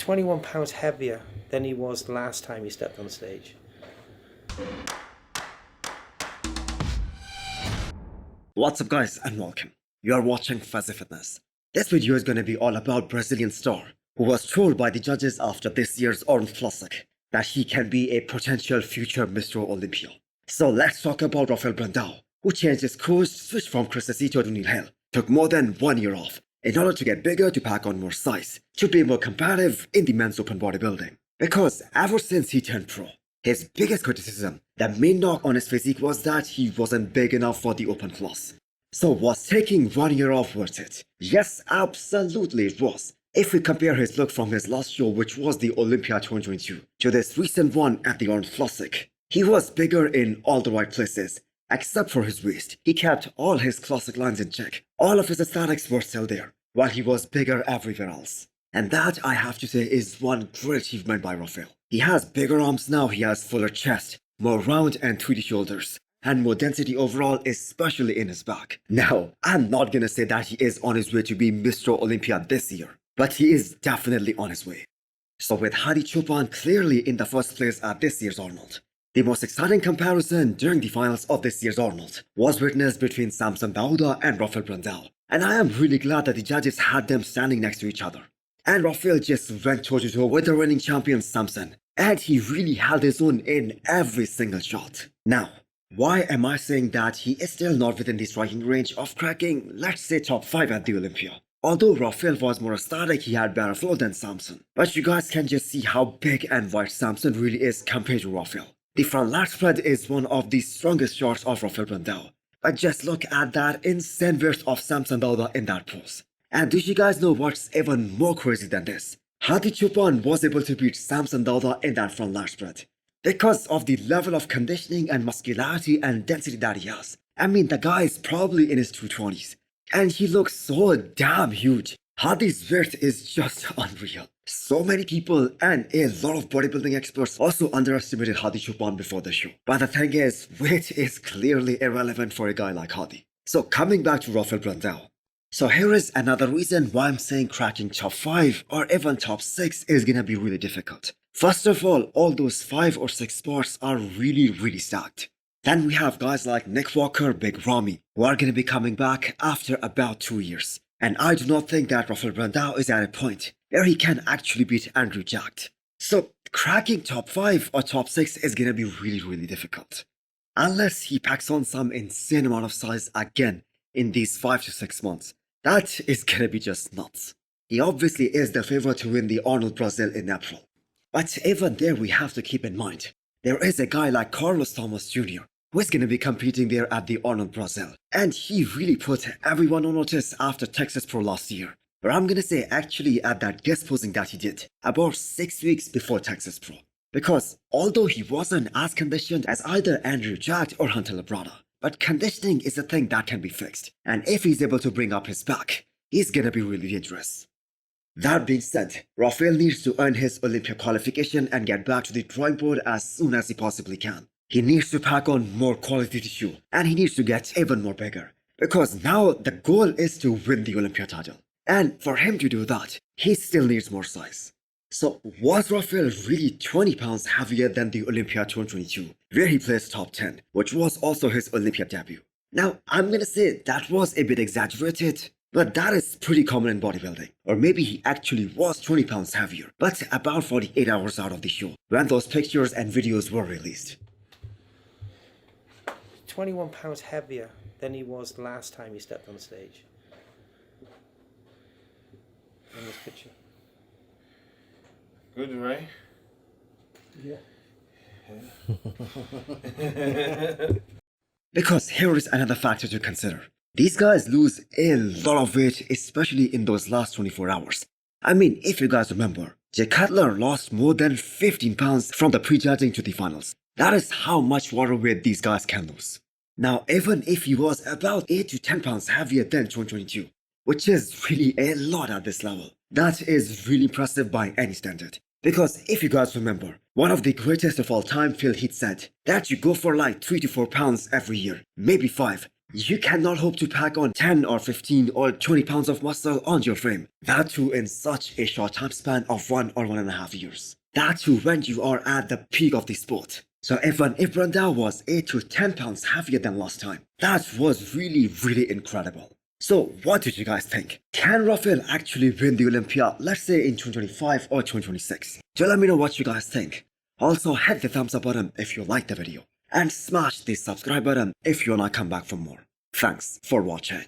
21 pounds heavier than he was last time he stepped on stage. What's up guys and welcome. You are watching Fazi Fitness. This video is going to be all about Brazilian star who was told by the judges after this year's Arnold Classic that he can be a potential future Mr. Olympia. So let's talk about Rafael Brandao, who changed his course, switched from Crescito to Neil Hill, took more than 1 year off in order to get bigger, to pack on more size, to be more competitive in the men's open bodybuilding. Because ever since he turned pro, his biggest criticism, the main knock on his physique, was that he wasn't big enough for the open class. So was taking 1 year off worth it? Yes, absolutely it was. If we compare his look from his last show, which was the Olympia 2022, to this recent one at the Arnold Classic, he was bigger in all the right places, except for his waist. He kept all his classic lines in check. All of his aesthetics were still there, while he was bigger everywhere else. And that, I have to say, is one great achievement by Rafael. He has bigger arms now, he has fuller chest, more round and 3D shoulders, and more density overall, especially in his back. Now, I'm not gonna say that he is on his way to be Mr. Olympia this year, but he is definitely on his way. So with Hadi Choopan clearly in the first place at this year's Arnold, the most exciting comparison during the finals of this year's Arnold was witnessed between Samson Dauda and Rafael Brandao. And I am really glad that the judges had them standing next to each other. And Rafael just went toe-to-toe with the reigning champion Samson, and he really held his own in every single shot. Now, why am I saying that he is still not within the striking range of cracking, let's say, top 5 at the Olympia? Although Rafael was more aesthetic, he had better flow than Samson. But you guys can just see how big and wide Samson really is compared to Rafael. The front lat spread is one of the strongest shots of Rafael Brandao. But just look at that insane width of Samson Dauda in that pose. And do you guys know what's even more crazy than this? Hadi Choopan was able to beat Samson Dauda in that front lat spread because of the level of conditioning and muscularity and density that he has. I mean, the guy is probably in his 220s. And he looks so damn huge. Hadi's width is just unreal. So many people and a lot of bodybuilding experts also underestimated Hadi Choopan before the show. But the thing is, weight is clearly irrelevant for a guy like Hadi. So coming back to Rafael Brandao. So here is another reason why I'm saying cracking top 5 or even top 6 is gonna be really difficult. First of all those 5 or 6 spots are really stacked. Then we have guys like Nick Walker, Big Ramy, who are gonna be coming back after about 2 years. And I do not think that Rafael Brandao is at a point where he can actually beat Andrew Jacked. So cracking top 5 or top 6 is gonna be really difficult. Unless he packs on some insane amount of size again in these 5 to 6 months. That is gonna be just nuts. He obviously is the favorite to win the Arnold Brazil in April. But even there we have to keep in mind, there is a guy like Carlos Thomas Jr. who is gonna be competing there at the Arnold Brazil. And he really put everyone on notice after Texas Pro last year. Or I'm gonna say actually at that guest posing that he did about 6 weeks before Texas Pro. Because although he wasn't as conditioned as either Andrew Jacked or Hunter Labrada, but conditioning is a thing that can be fixed. And if he's able to bring up his back, he's gonna be really dangerous. That being said, Rafael needs to earn his Olympia qualification and get back to the drawing board as soon as he possibly can. He needs to pack on more quality tissue, and he needs to get even more bigger. Because now the goal is to win the Olympia title. And for him to do that, he still needs more size. So was Rafael really 20 pounds heavier than the Olympia 2022, where he placed top 10, which was also his Olympia debut? Now, I'm gonna say that was a bit exaggerated, but that is pretty common in bodybuilding. Or maybe he actually was 20 pounds heavier, but about 48 hours out of the show, when those pictures and videos were released. 21 pounds heavier than he was last time he stepped on stage. In this picture. Good, right? Yeah. Because here is another factor to consider. These guys lose a lot of weight, especially in those last 24 hours. I mean, if you guys remember, Jay Cutler lost more than 15 pounds from the prejudging to the finals. That is how much water weight these guys can lose. Now, even if he was about 8 to 10 pounds heavier than 2022, which is really a lot at this level, that is really impressive by any standard. Because if you guys remember, one of the greatest of all time, Phil Heath, said that you go for like 3 to 4 pounds every year, maybe 5, You cannot hope to pack on 10 or 15 or 20 pounds of muscle on your frame. That too in such a short time span of 1 or 1.5 years. That too when you are at the peak of the sport. So even if Brandao was 8 to 10 pounds heavier than last time, that was really incredible. So what did you guys think? Can Rafael actually win the Olympia, let's say in 2025 or 2026? Do let me know what you guys think. Also hit the thumbs up button if you liked the video. And smash the subscribe button if you wanna come back for more. Thanks for watching.